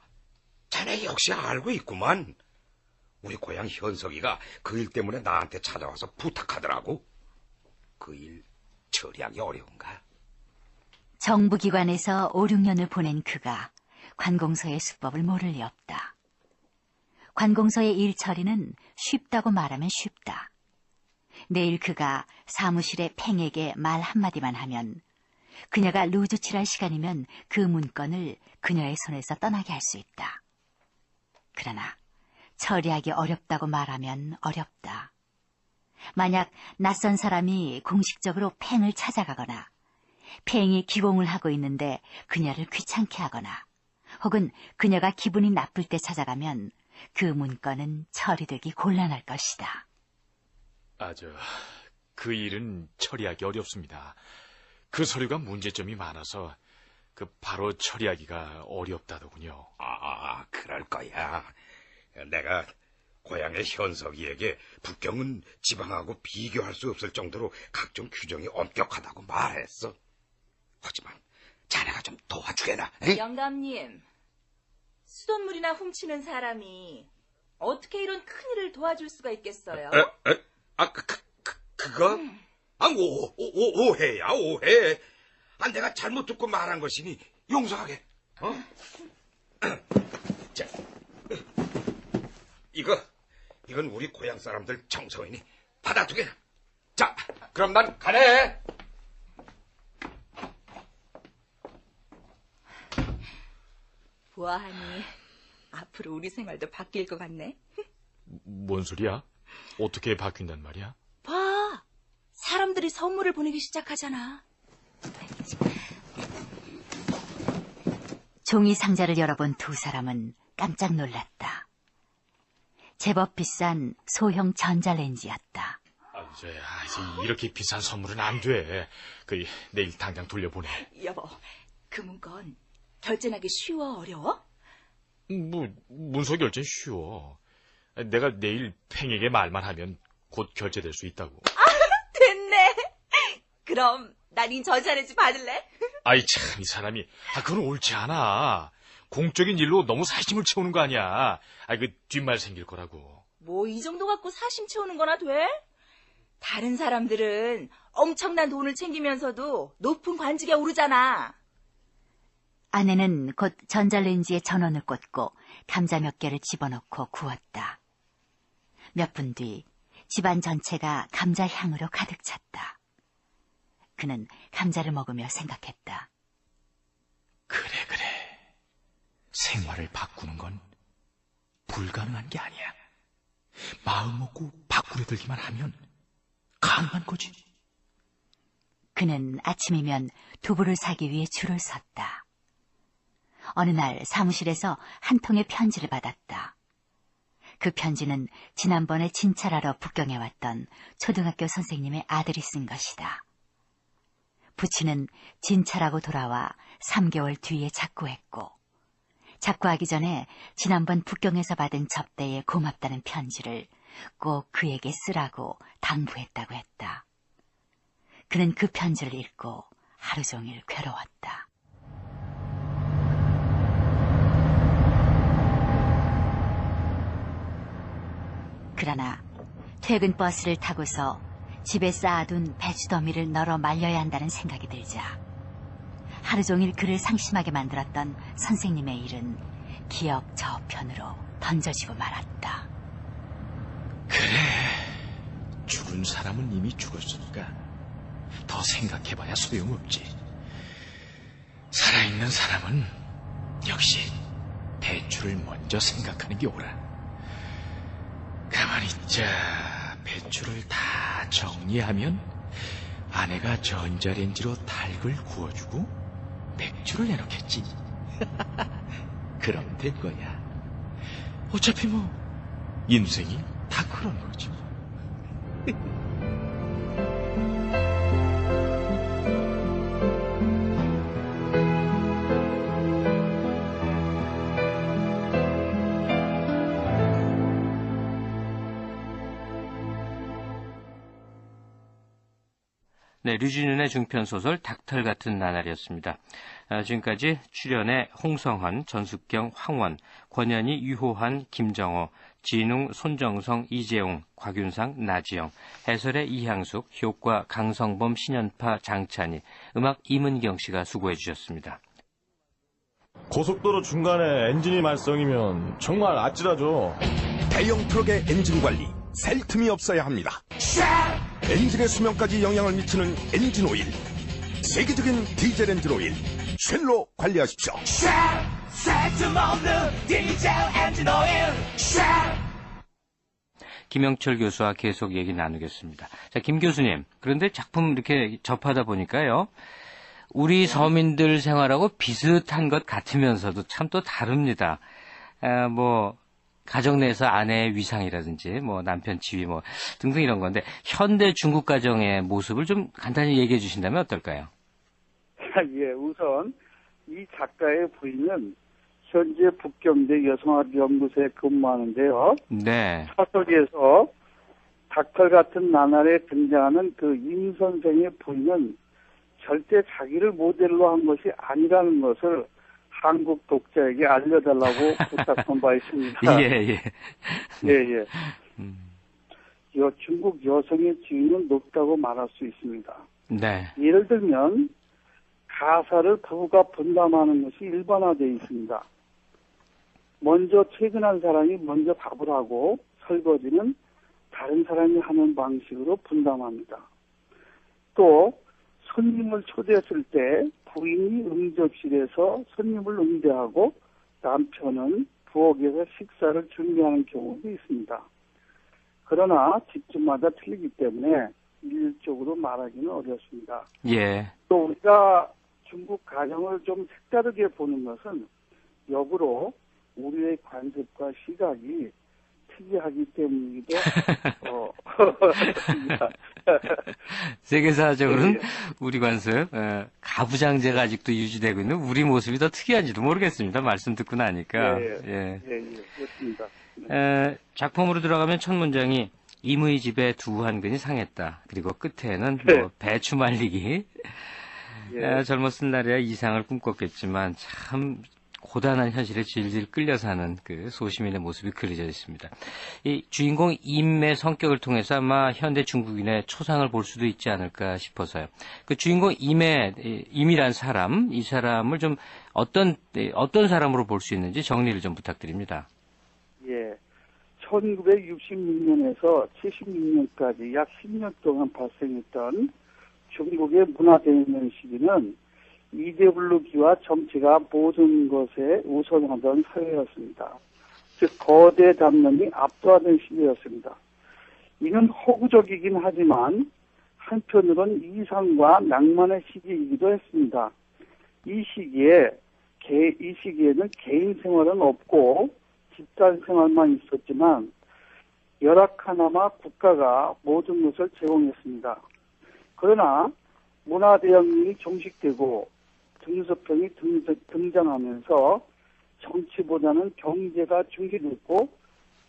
자네 역시 알고 있구만. 우리 고향 현석이가 그 일 때문에 나한테 찾아와서 부탁하더라고. 그 일 처리하기 어려운가? 정부기관에서 5, 6년을 보낸 그가 관공서의 수법을 모를 리 없다. 관공서의 일 처리는 쉽다고 말하면 쉽다. 내일 그가 사무실의 팽에게 말 한마디만 하면 그녀가 루즈칠할 시간이면 그 문건을 그녀의 손에서 떠나게 할 수 있다. 그러나 처리하기 어렵다고 말하면 어렵다. 만약 낯선 사람이 공식적으로 팽을 찾아가거나 팽이 기공을 하고 있는데 그녀를 귀찮게 하거나 혹은 그녀가 기분이 나쁠 때 찾아가면 그 문건은 처리되기 곤란할 것이다. 그 일은 처리하기 어렵습니다. 그 서류가 문제점이 많아서 바로 처리하기가 어렵다더군요. 그럴 거야. 내가 고향의 현석이에게 북경은 지방하고 비교할 수 없을 정도로 각종 규정이 엄격하다고 말했어. 하지만 자네가 좀 도와주게나. 영감님, 수돗물이나 훔치는 사람이 어떻게 이런 큰일을 도와줄 수가 있겠어요? 그거? 오해야, 오해. 내가 잘못 듣고 말한 것이니 용서하게. 자, 이건 우리 고향 사람들 정성이니 받아두게. 자, 그럼 난 가네. 보아하니 앞으로 우리 생활도 바뀔 것 같네. 뭔 소리야? 어떻게 바뀐단 말이야? 봐, 사람들이 선물을 보내기 시작하잖아. 종이 상자를 열어본 두 사람은 깜짝 놀랐다. 제법 비싼 소형 전자레인지였다. 이제 이렇게 비싼 선물은 안 돼. 내일 당장 돌려보내. 여보, 그 문건 결제하기 쉬워, 어려워? 문서 결제는 쉬워. 내가 내일 팽에게 말만 하면 곧 결제될 수 있다고. 됐네. 그럼 난 이 전자레인지 받을래? 참, 이 사람이. 그건 옳지 않아. 공적인 일로 너무 사심을 채우는 거 아니야. 뒷말 생길 거라고. 뭐 이 정도 갖고 사심 채우는 거나 돼? 다른 사람들은 엄청난 돈을 챙기면서도 높은 관직에 오르잖아. 아내는 곧 전자레인지에 전원을 꽂고 감자 몇 개를 집어넣고 구웠다. 몇 분 뒤 집안 전체가 감자 향으로 가득 찼다. 그는 감자를 먹으며 생각했다. 그래. 생활을 바꾸는 건 불가능한 게 아니야. 마음 먹고 바꾸려 들기만 하면 가능한 거지. 그는 아침이면 두부를 사기 위해 줄을 섰다. 어느 날 사무실에서 한 통의 편지를 받았다. 그 편지는 지난번에 진찰하러 북경에 왔던 초등학교 선생님의 아들이 쓴 것이다. 부친은 진찰하고 돌아와 3개월 뒤에 작고했고, 작고하기 전에 지난번 북경에서 받은 접대에 고맙다는 편지를 꼭 그에게 쓰라고 당부했다고 했다. 그는 그 편지를 읽고 하루 종일 괴로웠다. 그러나 퇴근 버스를 타고서 집에 쌓아둔 배추더미를 널어 말려야 한다는 생각이 들자 하루 종일 그를 상심하게 만들었던 선생님의 일은 기억 저편으로 던져지고 말았다. 그래, 죽은 사람은 이미 죽었으니까 더 생각해봐야 소용없지. 살아있는 사람은 역시 배추를 먼저 생각하는 게 옳아. 가만히 있자. 배추를 다 정리하면 아내가 전자레인지로 닭을 구워주고 맥주를 내놓겠지. 그럼 된 거야. 어차피 뭐 인생이 다 그런 거지. 네, 류진윤의 중편소설 닭털 같은 나날이었습니다. 지금까지 출연의 홍성헌, 전숙경, 황원, 권현희, 유호환, 김정호, 진웅, 손정성, 이재용, 곽윤상, 나지영, 해설의 이향숙, 효과 강성범, 신연파, 장찬희, 음악 이문경 씨가 수고해 주셨습니다. 고속도로 중간에 엔진이 말썽이면 정말 아찔하죠. 대형 트럭의 엔진 관리, 셀 틈이 없어야 합니다. 엔진의 수명까지 영향을 미치는 엔진 오일. 세계적인 디젤 엔진 오일. 쉘로 관리하십시오. 셀 틈 없는 디젤 엔진 오일. 김영철 교수와 계속 얘기 나누겠습니다. 자, 김 교수님. 그런데 작품 이렇게 접하다 보니까요. 우리 서민들 생활하고 비슷한 것 같으면서도 참 또 다릅니다. 가정 내에서 아내의 위상이라든지 남편 지위 등등 이런 건데 현대 중국 가정의 모습을 좀 간단히 얘기해 주신다면 어떨까요? 예, 우선 이 작가의 부인은 현재 북경대 여성학연구소에 근무하는데요. 네. 서적에서 닭털 같은 나날에 등장하는 그 임 선생의 부인은 절대 자기를 모델로 한 것이 아니라는 것을 한국 독자에게 알려달라고 부탁한 바 있습니다. 예. 예. 중국 여성의 지위는 높다고 말할 수 있습니다. 네. 예를 들면 가사를 부부가 분담하는 것이 일반화되어 있습니다. 먼저 퇴근한 사람이 먼저 밥을 하고 설거지는 다른 사람이 하는 방식으로 분담합니다. 또 손님을 초대했을 때 부인이 응접실에서 손님을 응대하고 남편은 부엌에서 식사를 준비하는 경우도 있습니다. 그러나 집집마다 틀리기 때문에 일률적으로 말하기는 어렵습니다. 예. 또 우리가 중국 가정을 좀 색다르게 보는 것은 역으로 우리의 관습과 시각이 특이하기 때문이기도 합니다. 세계사적으로는 우리 관습, 가부장제가 아직도 유지되고 있는 우리 모습이 더 특이한지도 모르겠습니다. 말씀 듣고 나니까. 그렇습니다. 작품으로 들어가면 첫 문장이 이무의 집에 두 한근이 상했다. 그리고 끝에는 배추 말리기. 젊었을 날에야 이상을 꿈꿨겠지만 참 고단한 현실에 질질 끌려 사는 그 소시민의 모습이 그려져 있습니다. 이 주인공 임의 성격을 통해서 아마 현대 중국인의 초상을 볼 수도 있지 않을까 싶어서요. 그 주인공 임이란 사람, 이 사람을 좀 어떤 사람으로 볼 수 있는지 정리를 좀 부탁드립니다. 예. 1966년에서 76년까지 약 10년 동안 발생했던 중국의 문화대혁명 시기는 이데올로기와 정치가 모든 것에 우선하던 사회였습니다. 즉 거대 담론이 압도하던 시기였습니다. 이는 허구적이긴 하지만 한편으론 이상과 낭만의 시기이기도 했습니다. 이 시기에는 개인 생활은 없고 집단 생활만 있었지만 열악하나마 국가가 모든 것을 제공했습니다. 그러나 문화대혁명이 종식되고 등소평이 등장하면서 정치보다는 경제가 중시됐고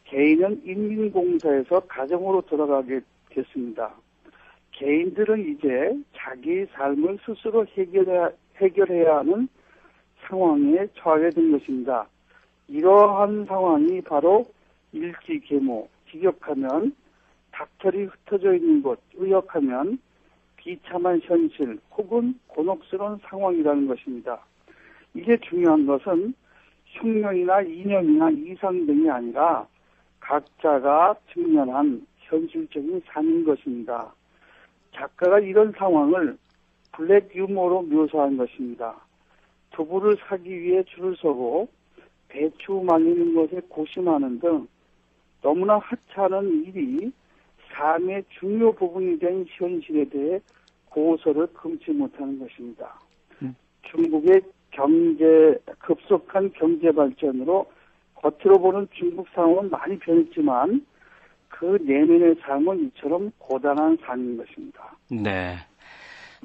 개인은 인민공사에서 가정으로 돌아가게 됐습니다. 개인들은 이제 자기의 삶을 스스로 해결해야 하는 상황에 처하게 된 것입니다. 이러한 상황이 바로 일지계모, 직역하면 닥터리 흩어져 있는 곳, 의역하면 비참한 현실 혹은 곤혹스러운 상황이라는 것입니다. 이게 중요한 것은 흉년이나 이념이나 이상 등이 아니라 각자가 직면한 현실적인 삶인 것입니다. 작가가 이런 상황을 블랙 유머로 묘사한 것입니다. 두부를 사기 위해 줄을 서고 배추 말리는 것에 고심하는 등 너무나 하찮은 일이 삶의 중요 부분이 된 현실에 대해 고소를 금치 못하는 것입니다. 중국의 급속한 경제 발전으로 겉으로 보는 중국 상황은 많이 변했지만 그 내면의 삶은 이처럼 고단한 삶인 것입니다. 네.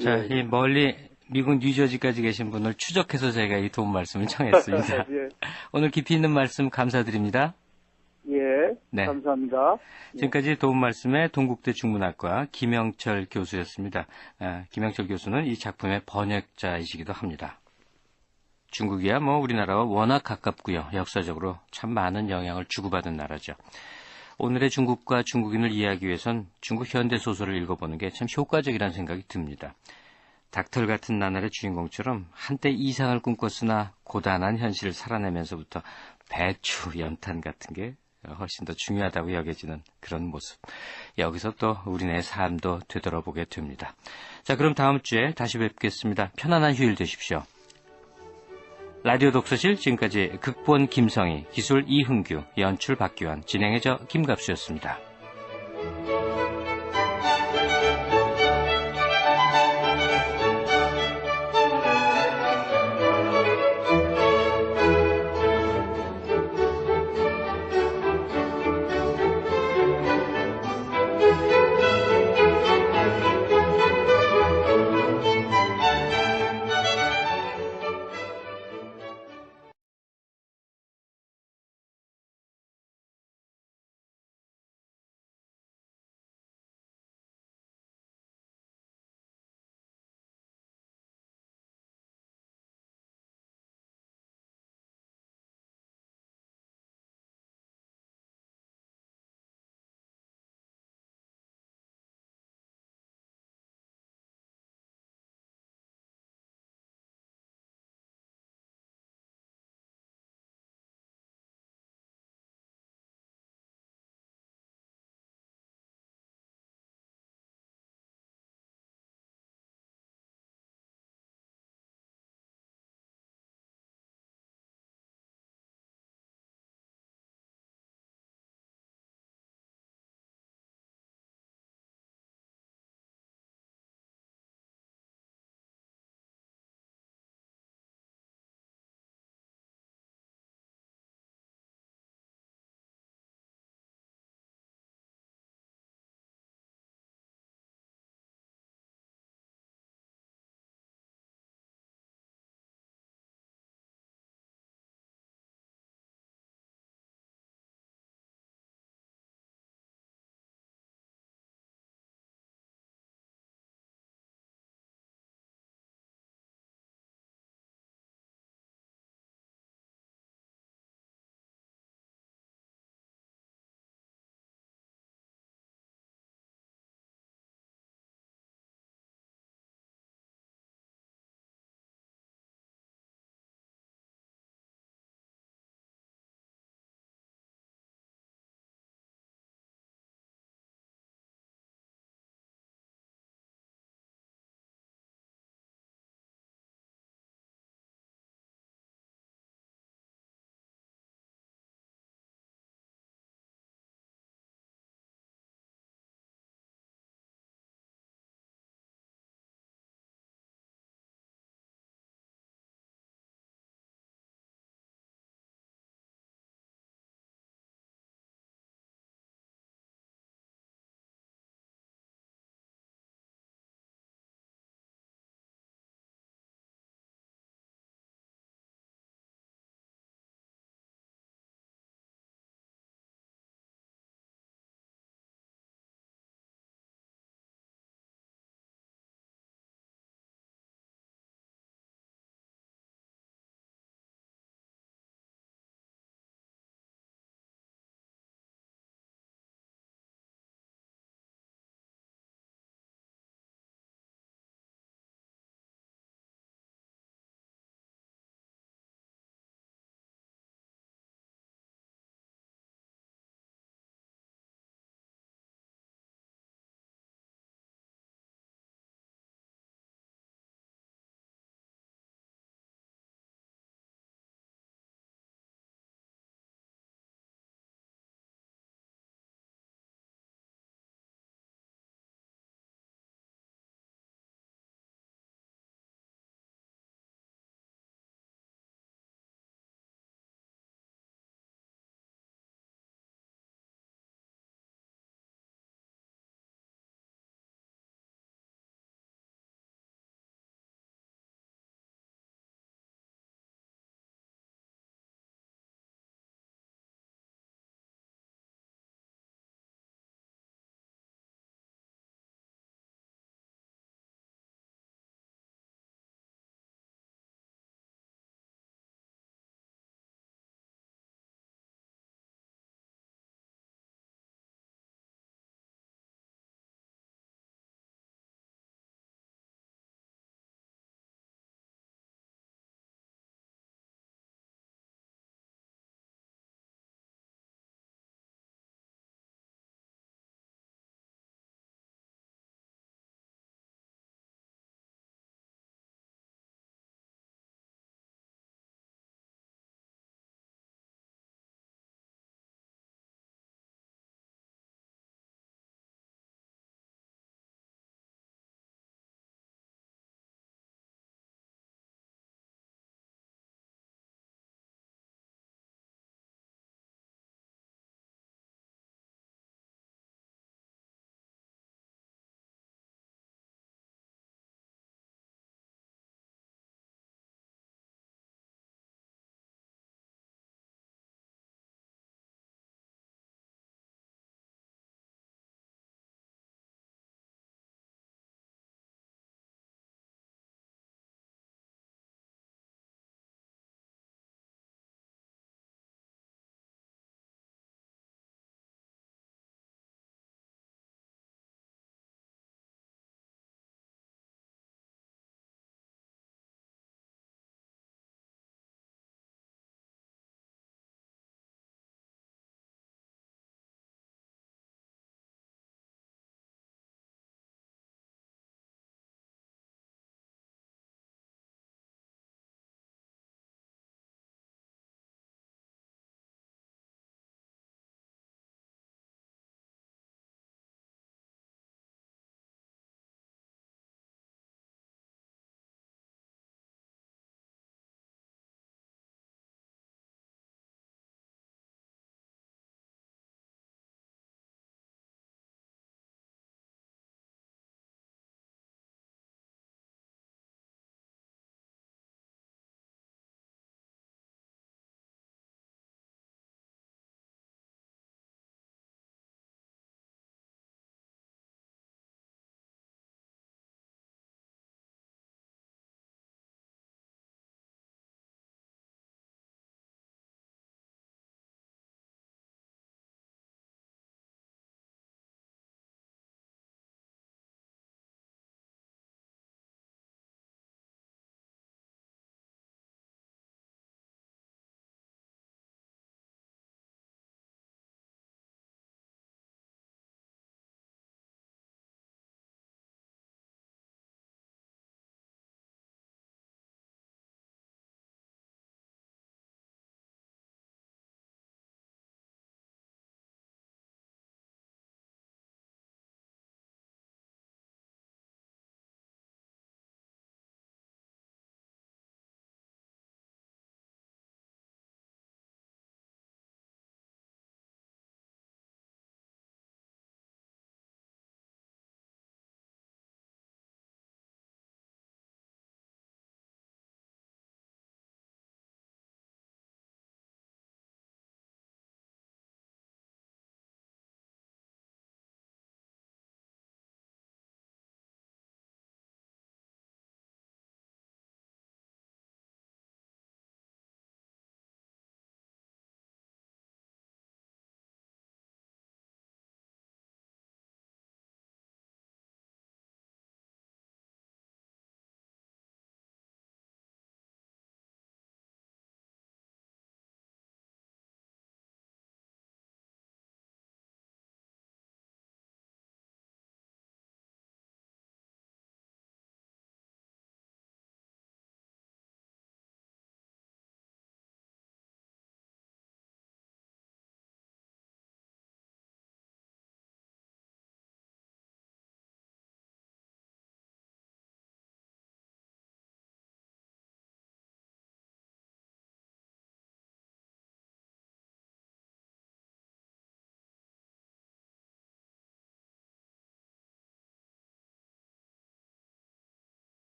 자, 이 멀리 미국 뉴저지까지 계신 분을 추적해서 제가 이 도움 말씀을 청했습니다. 예. 오늘 깊이 있는 말씀 감사드립니다. 예, 네. 감사합니다. 지금까지 도움 말씀의 동국대 중문학과 김영철 교수였습니다. 김영철 교수는 이 작품의 번역자이시기도 합니다. 중국이야 우리나라와 워낙 가깝고요. 역사적으로 참 많은 영향을 주고받은 나라죠. 오늘의 중국과 중국인을 이해하기 위해선 중국 현대 소설을 읽어보는 게 참 효과적이라는 생각이 듭니다. 닥터 같은 나날의 주인공처럼 한때 이상을 꿈꿨으나 고단한 현실을 살아내면서부터 배추 연탄 같은 게 훨씬 더 중요하다고 여겨지는 그런 모습. 여기서 또 우리네 삶도 되돌아보게 됩니다. 자, 그럼 다음 주에 다시 뵙겠습니다. 편안한 휴일 되십시오. 라디오 독서실 지금까지 극본 김성희, 기술 이흥규, 연출 박규환, 진행의 저 김갑수였습니다.